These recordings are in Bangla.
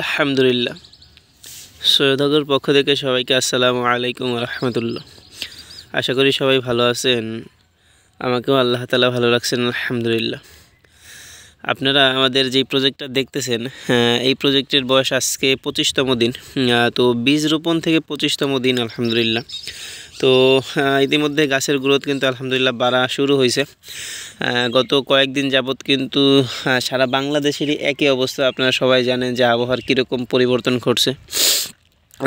আলহামদুলিল্লাহ। সৈয়দগর পক্ষ থেকে সবাইকে আসসালামু আলাইকুম রহমতুল্লাহ। আশা করি সবাই ভালো আছেন। আমাকেও আল্লাহ তাআলা ভালো রাখছেন আলহামদুলিল্লাহ। আপনারা আমাদের যেই প্রজেক্টটা দেখতেছেন, এই প্রজেক্টের বয়স আজকে 25তম দিন। তো বীজ রোপণ থেকে 25তম দিন আলহামদুলিল্লাহ। তো ইতিমধ্যে গাছের গ্রোথ কিন্তু আলহামদুলিল্লাহ বাড়া শুরু হয়েছে। গত কয়েকদিন যাবৎ কিন্তু সারা বাংলাদেশেরই একই অবস্থা। আপনারা সবাই জানেন যে আবহাওয়ার কীরকম পরিবর্তন ঘটছে।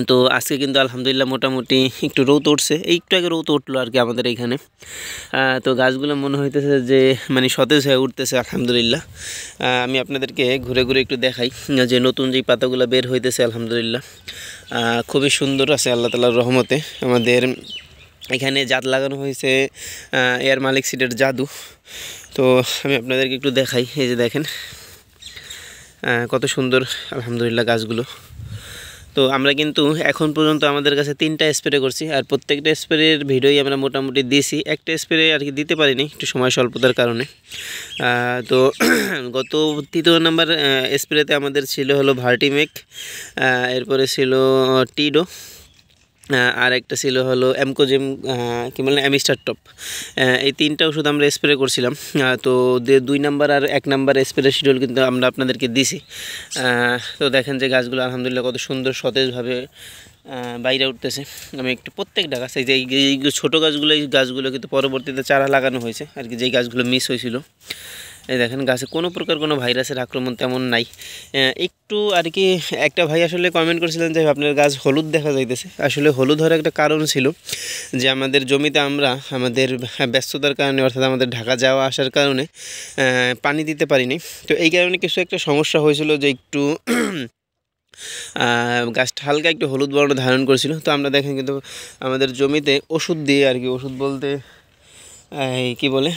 তো আজকে কিন্তু আলহামদুলিল্লাহ মোটামুটি একটু রৌদ উঠছে, একটু আগে রৌদ উঠলো আর কি আমাদের এইখানে। তো গাছগুলো মনে হইতেছে যে মানে সতেজ হয়ে উঠতেছে আলহামদুলিল্লাহ। আমি আপনাদেরকে ঘুরে ঘুরে একটু দেখাই যে নতুন যেই পাতাগুলো বের হইতেছে আলহামদুলিল্লাহ খুবই সুন্দর আছে আল্লাহ তাআলার রহমতে। আমাদের এখানে জাত লাগানো হয়েছে এয়ার মালিক সিডের জাদু। তো আমি আপনাদেরকে একটু দেখাই, এই যে দেখেন কত সুন্দর আলহামদুলিল্লাহ গাছগুলো। তো আমরা কিন্তু এখন পর্যন্ত আমাদের কাছে 3টা স্প্রে করছি, আর প্রত্যেকটা স্প্রের ভিডিওই আমরা মোটামুটি দিয়েছি। একটা স্প্রে আর কি দিতে পারিনি একটু সময় স্বল্পতার কারণে। তো গত 3 নম্বর স্প্রেতে আমাদের ছিল হলো ভার্টিমেক, এরপরে ছিল টিডো, আর একটা ছিল হলো অ্যামকোজেম, কী বলেন অ্যামিস্টার টপ। এই 3টা ওষুধ আমরা স্প্রে করছিলাম। তো 2 নাম্বার আর 1 নাম্বার স্প্রে শিডিউল কিন্তু আমরা আপনাদেরকে দিছি। তো দেখেন যে গাছগুলো আলহামদুলিল্লাহ কত সুন্দর সতেজভাবে বাইরে উঠতেছে। আমি একটু প্রত্যেকটা গাছ, এই যে এই ছোটো গাছগুলো, এই গাছগুলো কিন্তু পরবর্তীতে চারা লাগানো হয়েছে আর কি, যেই গাছগুলো মিস হয়েছিল। এই দেখেন গাছে কোনো প্রকার কোনো ভাইরাসের আক্রমণ তেমন নাই। একটু আর কি একটা ভাই আসলে কমেন্ট করেছিলেন যে আপনার গাছ হলুদ দেখা যাইতেছে। আসলে হলুদ হওয়ার একটা কারণ ছিল যে আমাদের জমিতে আমরা আমাদের ব্যস্ততার কারণে, অর্থাৎ আমাদের ঢাকা যাওয়া আসার কারণে পানি দিতে পারিনি। তো এই কারণে কিছু একটা সমস্যা হয়েছিল যে একটু গাছটা হালকা একটু হলুদ বর্ণ ধারণ করেছিল। তো আমরা দেখেন কিন্তু আমাদের জমিতে ওষুধ দিয়ে আর কি, ওষুধ বলতে এই কী বলে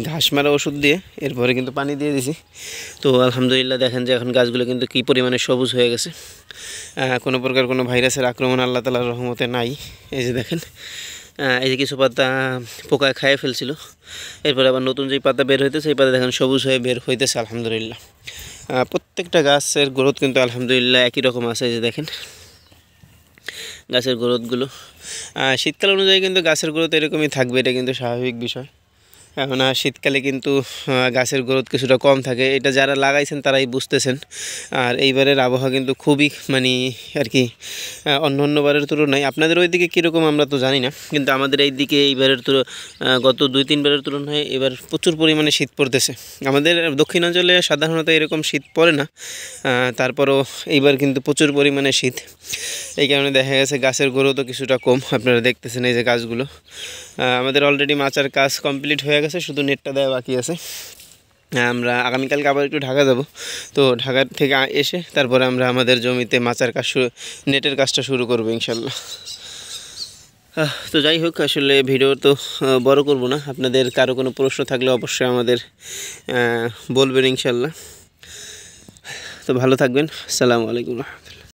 ঘাস মারা ওষুধ দিয়ে এরপরে কিন্তু পানি দিয়ে দিছি। তো আলহামদুলিল্লাহ দেখেন যে এখন গাছগুলো কিন্তু কী পরিমাণে সবুজ হয়ে গেছে। কোনো প্রকার কোনো ভাইরাসের আক্রমণ আল্লাহ তাআলার রহমতে নাই। এই যে দেখেন এই যে কিছু পাতা পোকায় খাইয়ে ফেলছিল, এরপরে আবার নতুন যেই পাতা বের হইতেছে এই পাতা দেখেন সবুজ হয়ে বের হইতেছে আলহামদুলিল্লাহ। প্রত্যেকটা গাছের গ্রোথ কিন্তু আলহামদুলিল্লাহ একই রকম আছে। এই যে দেখেন গাছের গ্রোথগুলো শীতকাল অনুযায়ী কিন্তু গাছের গ্রোথ এরকমই থাকবে, এটা কিন্তু স্বাভাবিক বিষয়। এখন শীতকালে কিন্তু গাছের গ্রোথ কিছুটা কম থাকে, এটা যারা লাগাইছেন তারাই বুঝতেছেন। আর এইবারের আবহাওয়া কিন্তু খুবই মানে আর কি অন্য বারের তুলনায়, আপনাদের ওই দিকে কীরকম আমরা তো জানি না, কিন্তু আমাদের এই দিকে এইবারের গত 2-3 বারের তুলনায় এবার প্রচুর পরিমাণে শীত পড়তেছে। আমাদের দক্ষিণাঞ্চলে সাধারণত এরকম শীত পড়ে না, তারপরও এইবার কিন্তু প্রচুর পরিমাণে শীত। এই কারণে দেখা গেছে গাছের গ্রোথও কিছুটা কম। আপনারা দেখতেছেন এই যে গাছগুলো আমাদের অলরেডি মাচার কাজ কমপ্লিট হয়ে গেছে, শুধু নেটটা দেওয়া বাকি আছে। আমরা আগামীকালকে আবার একটু ঢাকা যাব। তো ঢাকা থেকে এসে তারপরে আমরা আমাদের জমিতে মাচার কাজ নেটের কাজটা শুরু করবো ইনশাল্লাহ। তো যাই হোক, আসলে ভিডিও তো বড় করব না। আপনাদের কারো কোনো প্রশ্ন থাকলে অবশ্যই আমাদের বলবেন ইনশাল্লাহ। তো ভালো থাকবেন। আসসালামু আলাইকুম রহমতুল্লাহ।